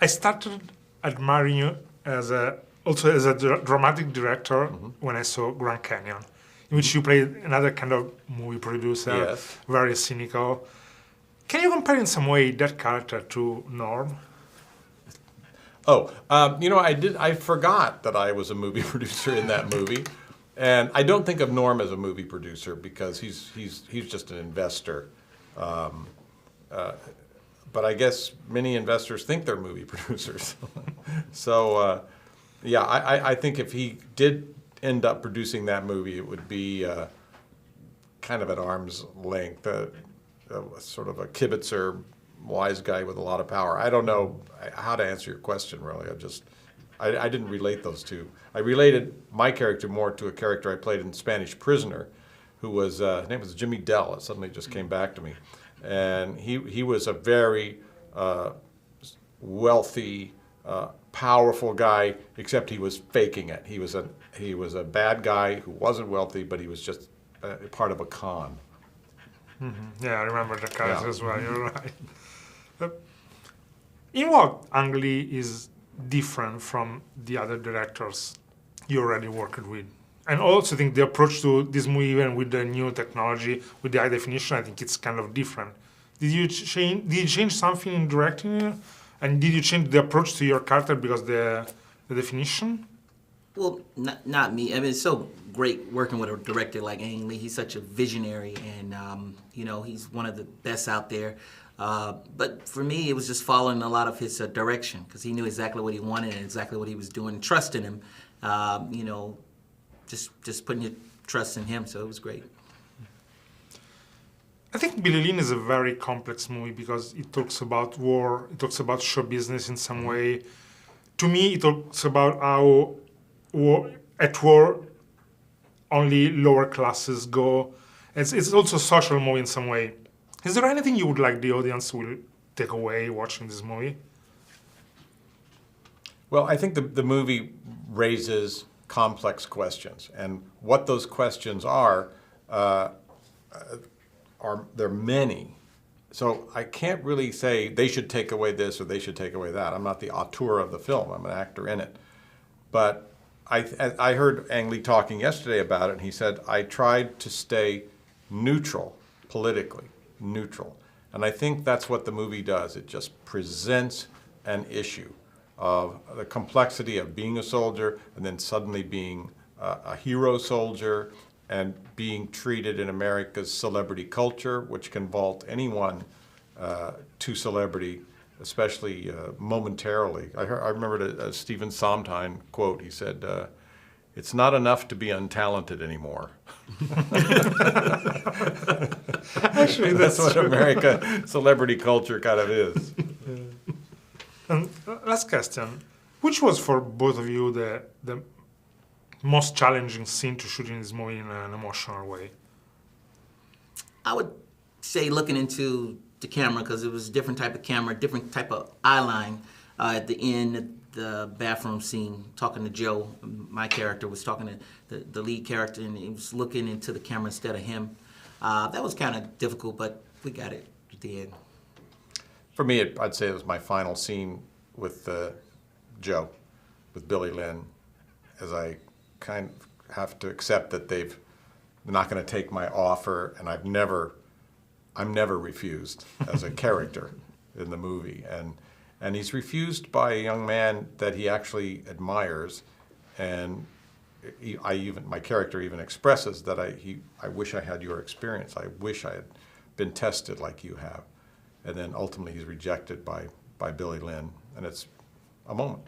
I started admiring you also as a dramatic director when I saw Grand Canyon, in which you played another kind of movie producer, Yes. very cynical. Can you compare in some way that character to Norm? Oh, I forgot that I was a movie producer in that movie, and I don't think of Norm as a movie producer because he's just an investor. But I guess many investors think they're movie producers. So, I think if he did end up producing that movie, it would be kind of at arm's length, sort of a kibitzer, wise guy with a lot of power. I don't know how to answer your question, really. I didn't relate those two. I related my character more to a character I played in Spanish Prisoner, who was, his name was Jimmy Dell. It suddenly just came back to me. And he was a very wealthy, powerful guy, except he was faking it. He was a bad guy who wasn't wealthy, but he was just part of a con. Mm-hmm. Yeah, I remember the character as well. You're right. In what Ang Lee is different from the other directors you already worked with? And I also think the approach to this movie, even with the new technology, with the high definition, I think it's kind of different. Did you change something in directing? And did you change the approach to your character because the definition? Well, not me. I mean, it's so great working with a director like Ang Lee. He's such a visionary, and he's one of the best out there. But for me, it was just following a lot of his direction because he knew exactly what he wanted and exactly what he was doing. Trusting him, just putting your trust in him. So it was great. I think Billy Lynn is a very complex movie because it talks about war, it talks about show business in some way. To me, it talks about how at war only lower classes go. It's also a social movie in some way. Is there anything you would like the audience will take away watching this movie? Well, I think the movie raises complex questions, and what those questions are there are many. So I can't really say they should take away this or they should take away that. I'm not the auteur of the film. I'm an actor in it. But I heard Ang Lee talking yesterday about it, and he said, I tried to stay neutral, politically neutral. And I think that's what the movie does. It just presents an issue of the complexity of being a soldier and then suddenly being a hero soldier and being treated in America's celebrity culture, which can vault anyone to celebrity, especially momentarily. I remembered a Stephen Sondheim quote. He said, "It's not enough to be untalented anymore." Actually, that's what true. America celebrity culture kind of is. And last question. Which was for both of you the most challenging scene to shoot in this movie in an emotional way? I would say looking into the camera because it was a different type of camera, different type of eye line. At the end, the bathroom scene, talking to Joe, my character was talking to the lead character, and he was looking into the camera instead of him. That was kind of difficult, but we got it at the end. For me, I'd say it was my final scene with Joe, with Billy Lynn, as I kind of have to accept that they're not going to take my offer, and I'm never refused as a character in the movie, and he's refused by a young man that he actually admires, and my character even expresses that I wish I had your experience. I wish I had been tested like you have, and then ultimately he's rejected by Billy Lynn, and it's a moment.